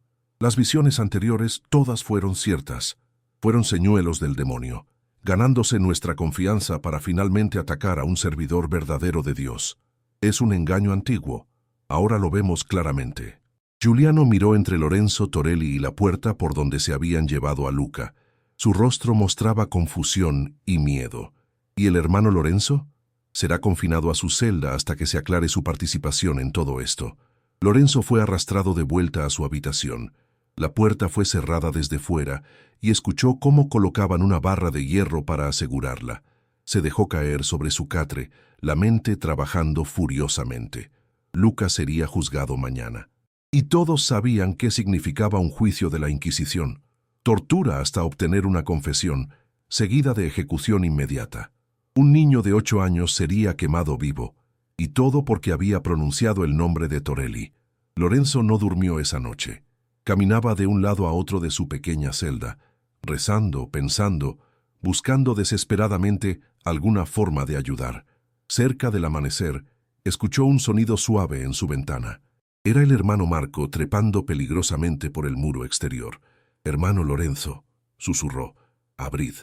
Las visiones anteriores todas fueron ciertas. Fueron señuelos del demonio, ganándose nuestra confianza para finalmente atacar a un servidor verdadero de Dios. Es un engaño antiguo. Ahora lo vemos claramente. Giuliano miró entre Lorenzo, Torelli y la puerta por donde se habían llevado a Luca. Su rostro mostraba confusión y miedo. ¿Y el hermano Lorenzo? Será confinado a su celda hasta que se aclare su participación en todo esto. Lorenzo fue arrastrado de vuelta a su habitación. La puerta fue cerrada desde fuera y escuchó cómo colocaban una barra de hierro para asegurarla. Se dejó caer sobre su catre, la mente trabajando furiosamente. Luca sería juzgado mañana. Y todos sabían qué significaba un juicio de la Inquisición. Tortura hasta obtener una confesión, seguida de ejecución inmediata. Un niño de 8 años sería quemado vivo, y todo porque había pronunciado el nombre de Torelli. Lorenzo no durmió esa noche. Caminaba de un lado a otro de su pequeña celda, rezando, pensando, buscando desesperadamente alguna forma de ayudar. Cerca del amanecer, escuchó un sonido suave en su ventana. Era el hermano Marco trepando peligrosamente por el muro exterior. «Hermano Lorenzo», susurró, «abrid».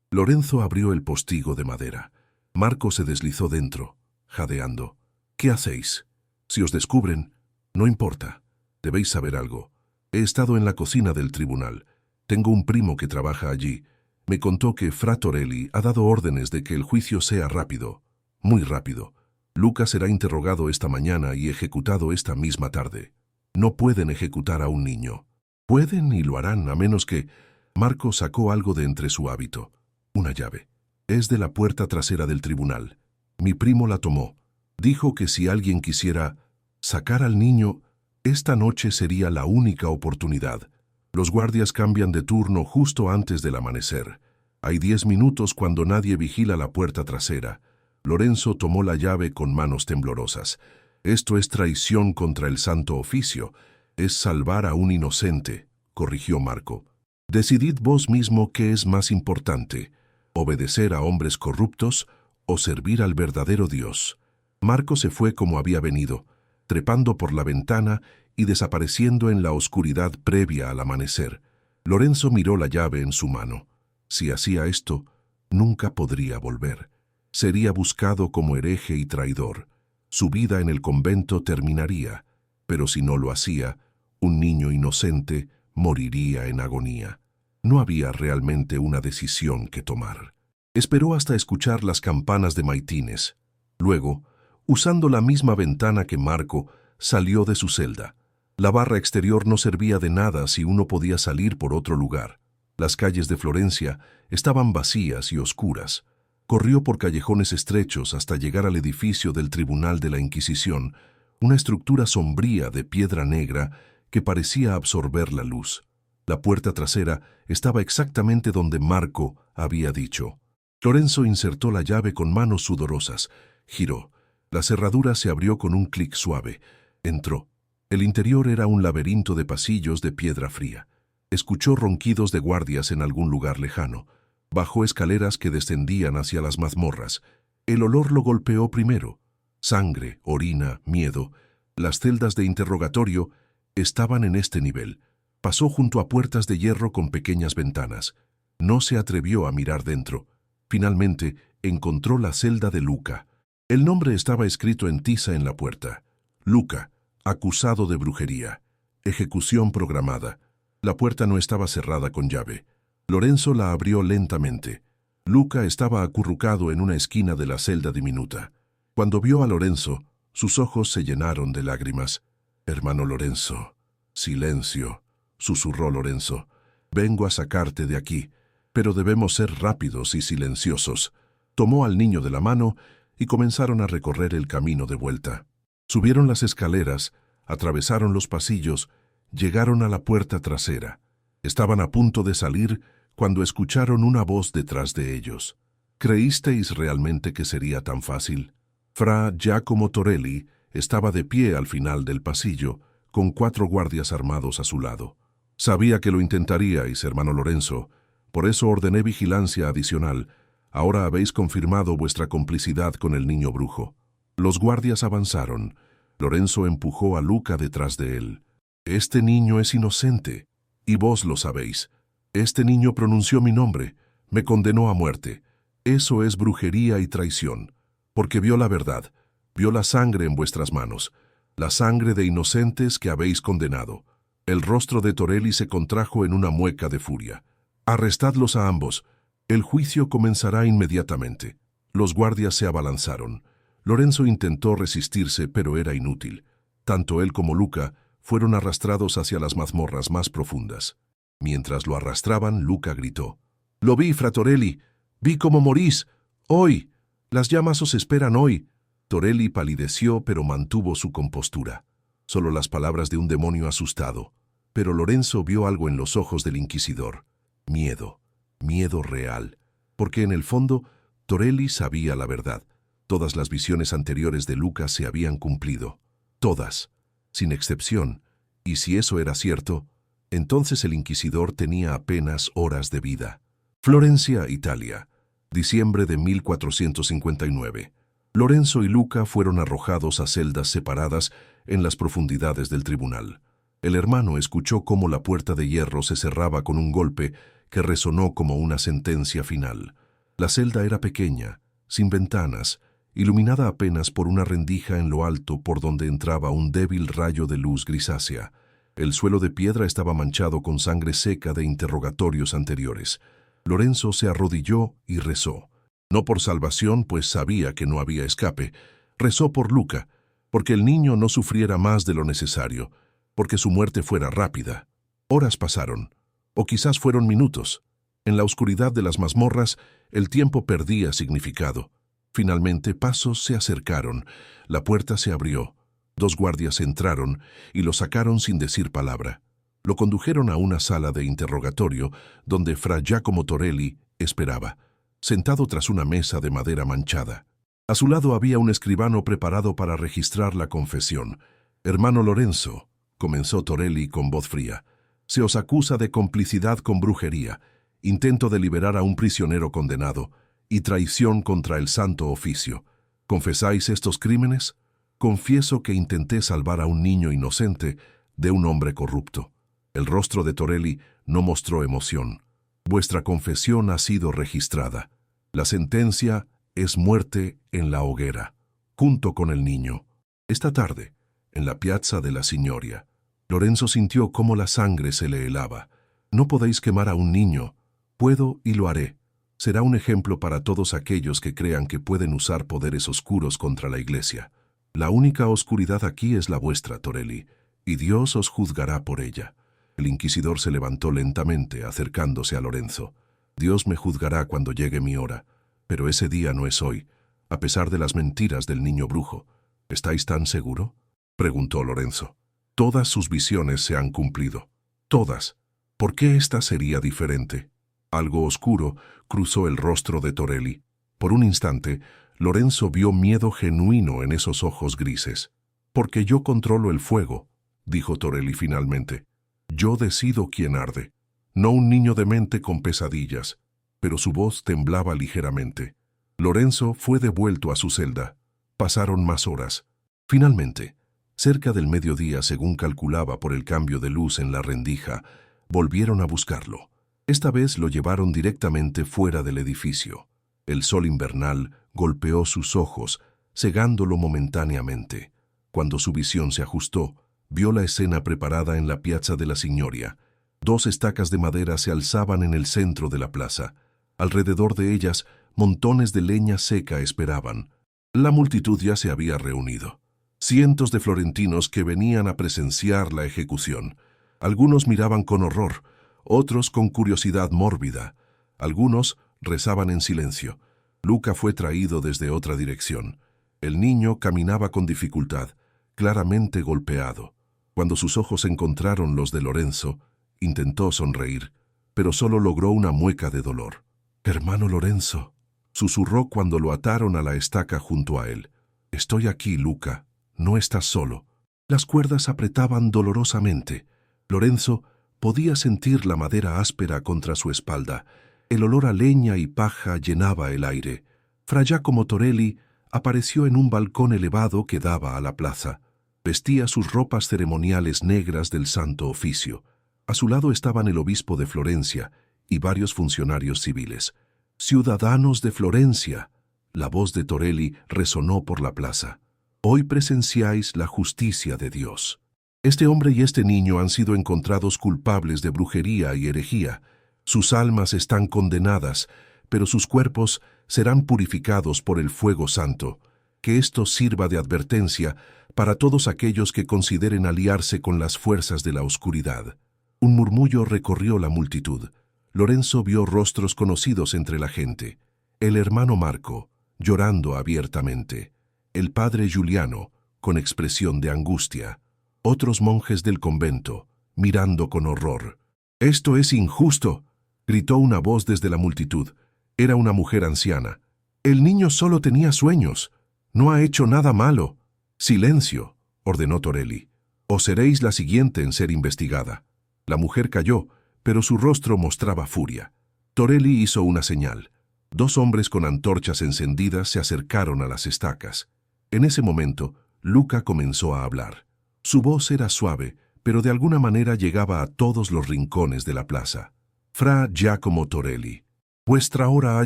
Lorenzo abrió el postigo de madera. Marco se deslizó dentro, jadeando. «¿Qué hacéis? Si os descubren, no importa. Debéis saber algo. He estado en la cocina del tribunal. Tengo un primo que trabaja allí. Me contó que Fra Torelli ha dado órdenes de que el juicio sea rápido, muy rápido. Luca será interrogado esta mañana y ejecutado esta misma tarde. No pueden ejecutar a un niño. Pueden y lo harán a menos que...» Marco sacó algo de entre su hábito. Una llave. Es de la puerta trasera del tribunal. Mi primo la tomó. Dijo que si alguien quisiera sacar al niño, esta noche sería la única oportunidad. Los guardias cambian de turno justo antes del amanecer. Hay 10 minutos cuando nadie vigila la puerta trasera. Lorenzo tomó la llave con manos temblorosas. Esto es traición contra el Santo Oficio. Es salvar a un inocente, corrigió Marco. Decidid vos mismo qué es más importante, obedecer a hombres corruptos o servir al verdadero Dios. Marco se fue como había venido, trepando por la ventana y desapareciendo en la oscuridad previa al amanecer. Lorenzo miró la llave en su mano. Si hacía esto, nunca podría volver. Sería buscado como hereje y traidor. Su vida en el convento terminaría, pero si no lo hacía, un niño inocente moriría en agonía. No había realmente una decisión que tomar. Esperó hasta escuchar las campanas de maitines. Luego, usando la misma ventana que Marco, salió de su celda. La barra exterior no servía de nada si uno podía salir por otro lugar. Las calles de Florencia estaban vacías y oscuras. Corrió por callejones estrechos hasta llegar al edificio del Tribunal de la Inquisición, una estructura sombría de piedra negra que parecía absorber la luz. La puerta trasera estaba exactamente donde Marco había dicho. Lorenzo insertó la llave con manos sudorosas. Giró. La cerradura se abrió con un clic suave. Entró. El interior era un laberinto de pasillos de piedra fría. Escuchó ronquidos de guardias en algún lugar lejano. Bajó escaleras que descendían hacia las mazmorras. El olor lo golpeó primero. Sangre, orina, miedo. Las celdas de interrogatorio estaban en este nivel. Pasó junto a puertas de hierro con pequeñas ventanas. No se atrevió a mirar dentro. Finalmente, encontró la celda de Luca. El nombre estaba escrito en tiza en la puerta. Luca, acusado de brujería. Ejecución programada. La puerta no estaba cerrada con llave. Lorenzo la abrió lentamente. Luca estaba acurrucado en una esquina de la celda diminuta. Cuando vio a Lorenzo, sus ojos se llenaron de lágrimas. «Hermano Lorenzo». «Silencio», susurró Lorenzo. «Vengo a sacarte de aquí, pero debemos ser rápidos y silenciosos». Tomó al niño de la mano y comenzaron a recorrer el camino de vuelta. Subieron las escaleras, atravesaron los pasillos, llegaron a la puerta trasera. Estaban a punto de salir cuando escucharon una voz detrás de ellos. ¿Creísteis realmente que sería tan fácil? Fra Giacomo Torelli estaba de pie al final del pasillo, con 4 guardias armados a su lado. Sabía que lo intentaríais, hermano Lorenzo, por eso ordené vigilancia adicional. Ahora habéis confirmado vuestra complicidad con el niño brujo. Los guardias avanzaron. Lorenzo empujó a Luca detrás de él. «Este niño es inocente», Y vos lo sabéis. Este niño pronunció mi nombre, me condenó a muerte. Eso es brujería y traición, porque vio la verdad, vio la sangre en vuestras manos, la sangre de inocentes que habéis condenado. El rostro de Torelli se contrajo en una mueca de furia. Arrestadlos a ambos. El juicio comenzará inmediatamente. Los guardias se abalanzaron. Lorenzo intentó resistirse, pero era inútil. Tanto él como Luca fueron arrastrados hacia las mazmorras más profundas. Mientras lo arrastraban, Luca gritó: «Lo vi, fra Torelli. Vi cómo morís. Hoy. Las llamas os esperan hoy». Torelli palideció, pero mantuvo su compostura. Solo las palabras de un demonio asustado. Pero Lorenzo vio algo en los ojos del inquisidor. Miedo. Miedo real. Porque en el fondo, Torelli sabía la verdad. Todas las visiones anteriores de Luca se habían cumplido. Todas. Sin excepción. Y si eso era cierto, entonces el inquisidor tenía apenas horas de vida. Florencia, Italia. Diciembre de 1459. Lorenzo y Luca fueron arrojados a celdas separadas en las profundidades del tribunal. El hermano escuchó cómo la puerta de hierro se cerraba con un golpe que resonó como una sentencia final. La celda era pequeña, sin ventanas, iluminada apenas por una rendija en lo alto por donde entraba un débil rayo de luz grisácea. El suelo de piedra estaba manchado con sangre seca de interrogatorios anteriores. Lorenzo se arrodilló y rezó. No por salvación, pues sabía que no había escape. Rezó por Luca, porque el niño no sufriera más de lo necesario, porque su muerte fuera rápida. Horas pasaron, o quizás fueron minutos. En la oscuridad de las mazmorras, el tiempo perdía significado. Finalmente, pasos se acercaron, la puerta se abrió, 2 guardias entraron y lo sacaron sin decir palabra. Lo condujeron a una sala de interrogatorio donde fra Giacomo Torelli esperaba, sentado tras una mesa de madera manchada. A su lado había un escribano preparado para registrar la confesión. «Hermano Lorenzo», comenzó Torelli con voz fría, «se os acusa de complicidad con brujería, intento de liberar a un prisionero condenado y traición contra el Santo Oficio. ¿Confesáis estos crímenes? Confieso que intenté salvar a un niño inocente de un hombre corrupto». El rostro de Torelli no mostró emoción. «Vuestra confesión ha sido registrada. La sentencia es muerte en la hoguera, junto con el niño. Esta tarde, en la piazza de la Signoria». Lorenzo sintió cómo la sangre se le helaba. «No podéis quemar a un niño. Puedo y lo haré. Será un ejemplo para todos aquellos que crean que pueden usar poderes oscuros contra la Iglesia. La única oscuridad aquí es la vuestra, Torelli, y Dios os juzgará por ella». El inquisidor se levantó lentamente, acercándose a Lorenzo. «Dios me juzgará cuando llegue mi hora, pero ese día no es hoy, a pesar de las mentiras del niño brujo. ¿Estáis tan seguro?», preguntó Lorenzo. «Todas sus visiones se han cumplido. Todas. ¿Por qué esta sería diferente?». Algo oscuro cruzó el rostro de Torelli. Por un instante, Lorenzo vio miedo genuino en esos ojos grises. «Porque yo controlo el fuego», dijo Torelli finalmente. «Yo decido quién arde. No un niño demente con pesadillas». Pero su voz temblaba ligeramente. Lorenzo fue devuelto a su celda. Pasaron más horas. Finalmente, cerca del mediodía, según calculaba por el cambio de luz en la rendija, volvieron a buscarlo. Esta vez lo llevaron directamente fuera del edificio. El sol invernal golpeó sus ojos, cegándolo momentáneamente. Cuando su visión se ajustó, vio la escena preparada en la piazza de la Signoria. 2 estacas de madera se alzaban en el centro de la plaza. Alrededor de ellas, montones de leña seca esperaban. La multitud ya se había reunido. Cientos de florentinos que venían a presenciar la ejecución. Algunos miraban con horror, otros con curiosidad mórbida. Algunos rezaban en silencio. Luca fue traído desde otra dirección. El niño caminaba con dificultad, claramente golpeado. Cuando sus ojos encontraron los de Lorenzo, intentó sonreír, pero solo logró una mueca de dolor. «Hermano Lorenzo», susurró cuando lo ataron a la estaca junto a él. «Estoy aquí, Luca. No estás solo». Las cuerdas apretaban dolorosamente. Lorenzo podía sentir la madera áspera contra su espalda. El olor a leña y paja llenaba el aire. Fra Giacomo Torelli apareció en un balcón elevado que daba a la plaza. Vestía sus ropas ceremoniales negras del Santo Oficio. A su lado estaban el obispo de Florencia y varios funcionarios civiles. «Ciudadanos de Florencia», la voz de Torelli resonó por la plaza. «Hoy presenciáis la justicia de Dios. Este hombre y este niño han sido encontrados culpables de brujería y herejía. Sus almas están condenadas, pero sus cuerpos serán purificados por el fuego santo. Que esto sirva de advertencia para todos aquellos que consideren aliarse con las fuerzas de la oscuridad». Un murmullo recorrió la multitud. Lorenzo vio rostros conocidos entre la gente. El hermano Marco, llorando abiertamente. El padre Giuliano, con expresión de angustia. Otros monjes del convento, mirando con horror. «¡Esto es injusto!», gritó una voz desde la multitud. Era una mujer anciana. «El niño solo tenía sueños. No ha hecho nada malo». «Silencio», ordenó Torelli, «o seréis la siguiente en ser investigada». La mujer calló, pero su rostro mostraba furia. Torelli hizo una señal. 2 hombres con antorchas encendidas se acercaron a las estacas. En ese momento, Luca comenzó a hablar. Su voz era suave, pero de alguna manera llegaba a todos los rincones de la plaza. «Fra Giacomo Torelli, vuestra hora ha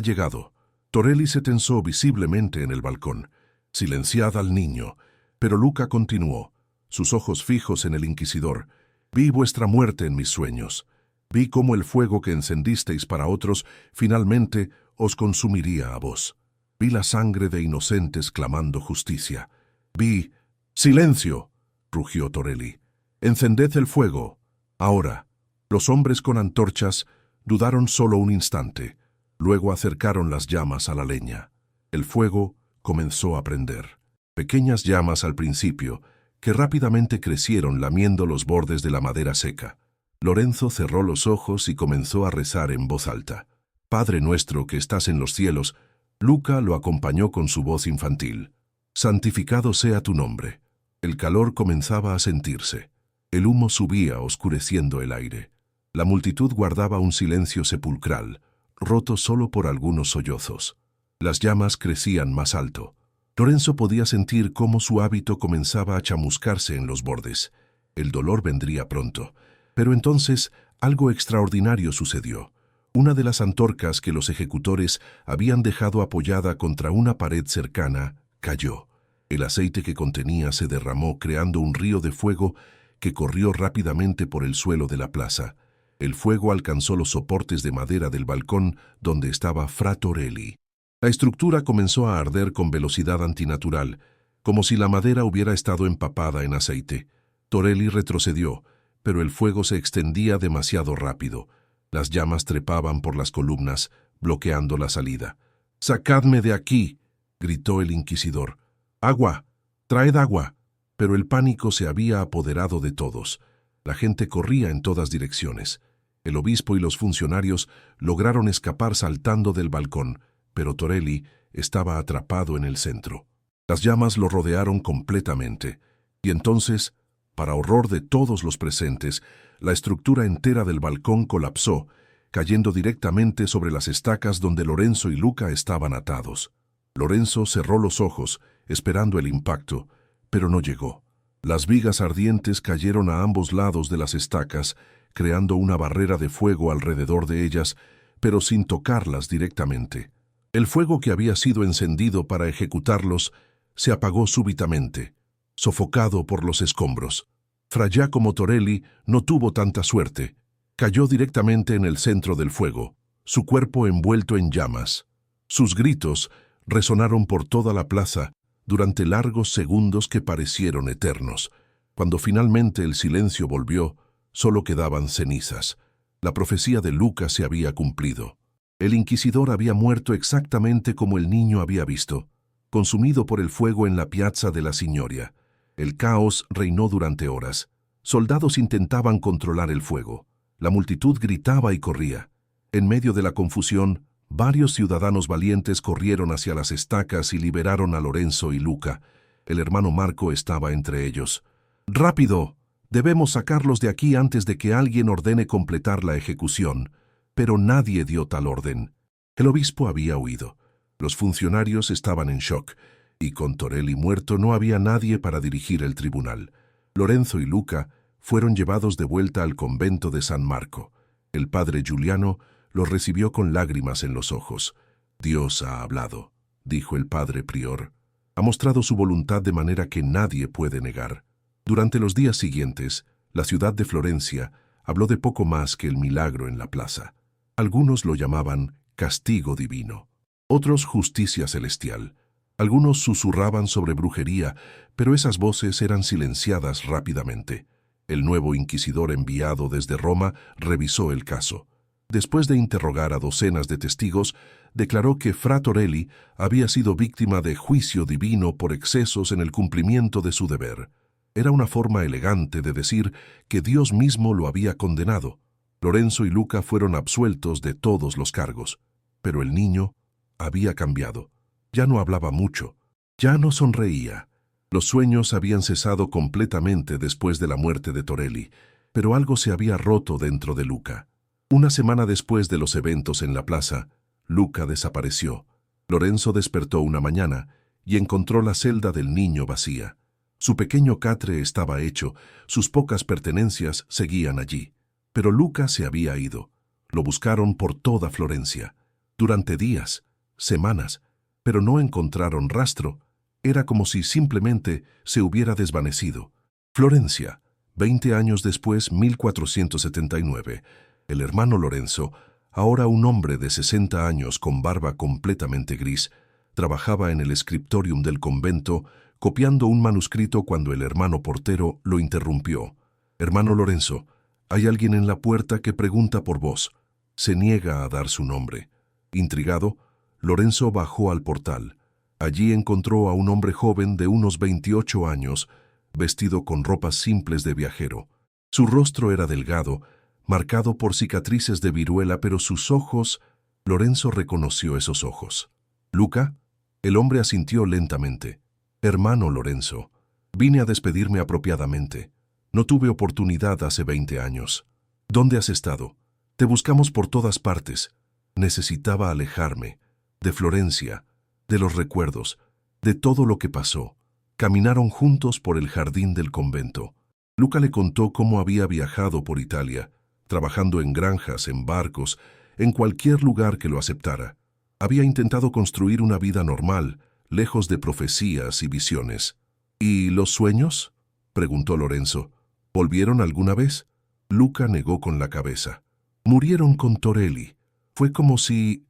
llegado». Torelli se tensó visiblemente en el balcón. «Silenciad al niño». Pero Luca continuó, sus ojos fijos en el inquisidor. «Vi vuestra muerte en mis sueños. Vi cómo el fuego que encendisteis para otros finalmente os consumiría a vos. Vi la sangre de inocentes clamando justicia. Vi...» «¡Silencio!», rugió Torelli. «Encended el fuego. Ahora». Los hombres con antorchas dudaron solo un instante. Luego acercaron las llamas a la leña. El fuego comenzó a prender. Pequeñas llamas al principio, que rápidamente crecieron lamiendo los bordes de la madera seca. Lorenzo cerró los ojos y comenzó a rezar en voz alta. «Padre nuestro que estás en los cielos», Luca lo acompañó con su voz infantil. «Santificado sea tu nombre». El calor comenzaba a sentirse. El humo subía oscureciendo el aire. La multitud guardaba un silencio sepulcral, roto solo por algunos sollozos. Las llamas crecían más alto. Lorenzo podía sentir cómo su hábito comenzaba a chamuscarse en los bordes. El dolor vendría pronto. Pero entonces algo extraordinario sucedió. Una de las antorcas que los ejecutores habían dejado apoyada contra una pared cercana cayó. El aceite que contenía se derramó creando un río de fuego que corrió rápidamente por el suelo de la plaza. El fuego alcanzó los soportes de madera del balcón donde estaba Fra Torelli. La estructura comenzó a arder con velocidad antinatural, como si la madera hubiera estado empapada en aceite. Torelli retrocedió, pero el fuego se extendía demasiado rápido. Las llamas trepaban por las columnas, bloqueando la salida. «¡Sacadme de aquí!», gritó el inquisidor. «¡Agua! ¡Traed agua!». Pero el pánico se había apoderado de todos. La gente corría en todas direcciones. El obispo y los funcionarios lograron escapar saltando del balcón, pero Torelli estaba atrapado en el centro. Las llamas lo rodearon completamente, y entonces, para horror de todos los presentes, la estructura entera del balcón colapsó, cayendo directamente sobre las estacas donde Lorenzo y Luca estaban atados. Lorenzo cerró los ojos, esperando el impacto, pero no llegó. Las vigas ardientes cayeron a ambos lados de las estacas, creando una barrera de fuego alrededor de ellas, pero sin tocarlas directamente. El fuego que había sido encendido para ejecutarlos se apagó súbitamente, sofocado por los escombros. Fra Giacomo Torelli no tuvo tanta suerte. Cayó directamente en el centro del fuego, su cuerpo envuelto en llamas. Sus gritos resonaron por toda la plaza durante largos segundos que parecieron eternos. Cuando finalmente el silencio volvió, solo quedaban cenizas. La profecía de Lucas se había cumplido. El inquisidor había muerto exactamente como el niño había visto, consumido por el fuego en la piazza de la Signoria. El caos reinó durante horas. Soldados intentaban controlar el fuego. La multitud gritaba y corría. En medio de la confusión, varios ciudadanos valientes corrieron hacia las estacas y liberaron a Lorenzo y Luca. El hermano Marco estaba entre ellos. «¡Rápido! Debemos sacarlos de aquí antes de que alguien ordene completar la ejecución». Pero nadie dio tal orden. El obispo había huido. Los funcionarios estaban en shock, y con Torelli muerto no había nadie para dirigir el tribunal. Lorenzo y Luca fueron llevados de vuelta al convento de San Marco. El padre Giuliano los recibió con lágrimas en los ojos. «Dios ha hablado», dijo el padre prior. «Ha mostrado su voluntad de manera que nadie puede negar». Durante los días siguientes, la ciudad de Florencia habló de poco más que el milagro en la plaza. Algunos lo llamaban castigo divino, otros justicia celestial. Algunos susurraban sobre brujería, pero esas voces eran silenciadas rápidamente. El nuevo inquisidor enviado desde Roma revisó el caso. Después de interrogar a docenas de testigos, declaró que Fra Torelli había sido víctima de juicio divino por excesos en el cumplimiento de su deber. Era una forma elegante de decir que Dios mismo lo había condenado. Lorenzo y Luca fueron absueltos de todos los cargos, pero el niño había cambiado. Ya no hablaba mucho, ya no sonreía. Los sueños habían cesado completamente después de la muerte de Torelli, pero algo se había roto dentro de Luca. Una semana después de los eventos en la plaza, Luca desapareció. Lorenzo despertó una mañana y encontró la celda del niño vacía. Su pequeño catre estaba hecho, sus pocas pertenencias seguían allí. Pero Luca se había ido. Lo buscaron por toda Florencia. Durante días, semanas, pero no encontraron rastro. Era como si simplemente se hubiera desvanecido. Florencia, 20 años después, 1479. El hermano Lorenzo, ahora un hombre de 60 años con barba completamente gris, trabajaba en el scriptorium del convento, copiando un manuscrito cuando el hermano portero lo interrumpió. «Hermano Lorenzo, hay alguien en la puerta que pregunta por vos». Se niega a dar su nombre. Intrigado, Lorenzo bajó al portal. Allí encontró a un hombre joven de unos 28 años, vestido con ropas simples de viajero. Su rostro era delgado, marcado por cicatrices de viruela, pero sus ojos... Lorenzo reconoció esos ojos. «¿Luca?» El hombre asintió lentamente. «Hermano Lorenzo, vine a despedirme apropiadamente. No tuve oportunidad hace 20 años. ¿Dónde has estado? Te buscamos por todas partes. Necesitaba alejarme. De Florencia, de los recuerdos, de todo lo que pasó». Caminaron juntos por el jardín del convento. Luca le contó cómo había viajado por Italia, trabajando en granjas, en barcos, en cualquier lugar que lo aceptara. Había intentado construir una vida normal, lejos de profecías y visiones. «¿Y los sueños?», preguntó Lorenzo. «¿Volvieron alguna vez?». Luca negó con la cabeza. «Murieron con Torelli. Fue como si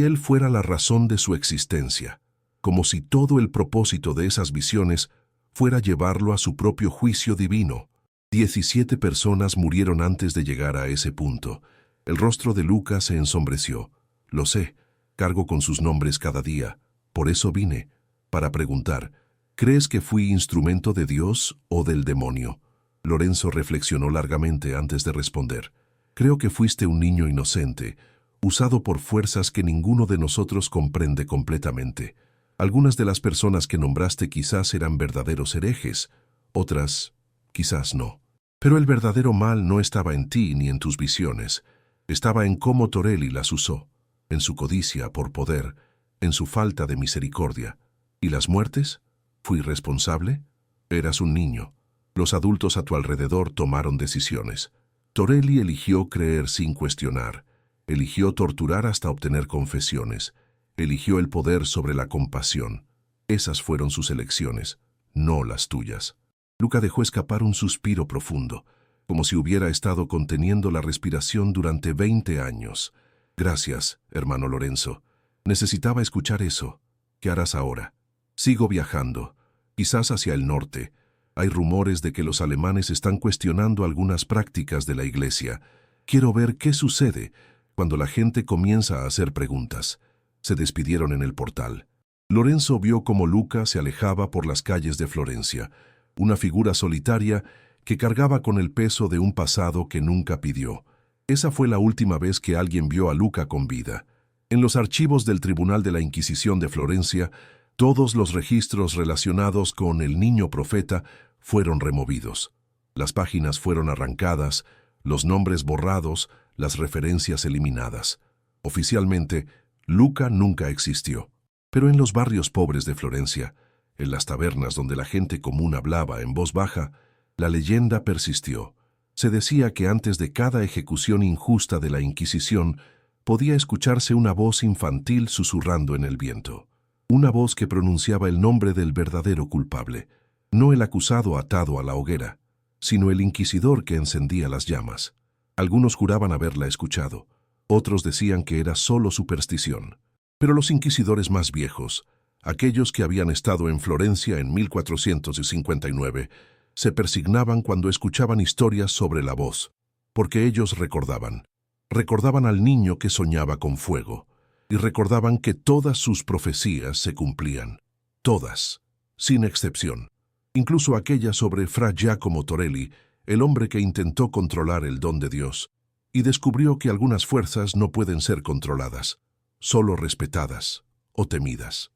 él fuera la razón de su existencia, como si todo el propósito de esas visiones fuera llevarlo a su propio juicio divino». 17 personas murieron antes de llegar a ese punto. El rostro de Luca se ensombreció. «Lo sé, cargo con sus nombres cada día. Por eso vine, para preguntar, ¿crees que fui instrumento de Dios o del demonio?». Lorenzo reflexionó largamente antes de responder. «Creo que fuiste un niño inocente, usado por fuerzas que ninguno de nosotros comprende completamente. Algunas de las personas que nombraste quizás eran verdaderos herejes, otras quizás no. Pero el verdadero mal no estaba en ti ni en tus visiones. Estaba en cómo Torelli las usó, en su codicia por poder, en su falta de misericordia. ¿Y las muertes? ¿Fui responsable? Eras un niño. Los adultos a tu alrededor tomaron decisiones. Torelli eligió creer sin cuestionar. Eligió torturar hasta obtener confesiones. Eligió el poder sobre la compasión. Esas fueron sus elecciones, no las tuyas». Luca dejó escapar un suspiro profundo, como si hubiera estado conteniendo la respiración durante 20 años. «Gracias, hermano Lorenzo. Necesitaba escuchar eso. ¿Qué harás ahora?». «Sigo viajando, quizás hacia el norte. Hay rumores de que los alemanes están cuestionando algunas prácticas de la Iglesia. Quiero ver qué sucede cuando la gente comienza a hacer preguntas». Se despidieron en el portal. Lorenzo vio cómo Luca se alejaba por las calles de Florencia, una figura solitaria que cargaba con el peso de un pasado que nunca pidió. Esa fue la última vez que alguien vio a Luca con vida. En los archivos del Tribunal de la Inquisición de Florencia, todos los registros relacionados con el niño profeta fueron removidos. Las páginas fueron arrancadas, los nombres borrados, las referencias eliminadas. Oficialmente, Luca nunca existió. Pero en los barrios pobres de Florencia, en las tabernas donde la gente común hablaba en voz baja, La leyenda persistió. Se decía que antes de cada ejecución injusta de la Inquisición podía escucharse una voz infantil susurrando en el viento. Una voz que pronunciaba el nombre del verdadero culpable, no el acusado atado a la hoguera, sino el inquisidor que encendía las llamas. Algunos juraban haberla escuchado, otros decían que era solo superstición. Pero los inquisidores más viejos, aquellos que habían estado en Florencia en 1459, se persignaban cuando escuchaban historias sobre la voz, porque ellos recordaban al niño que soñaba con fuego, y recordaban que todas sus profecías se cumplían, todas, sin excepción, incluso aquella sobre Fra Giacomo Torelli, el hombre que intentó controlar el don de Dios, y descubrió que algunas fuerzas no pueden ser controladas, solo respetadas o temidas.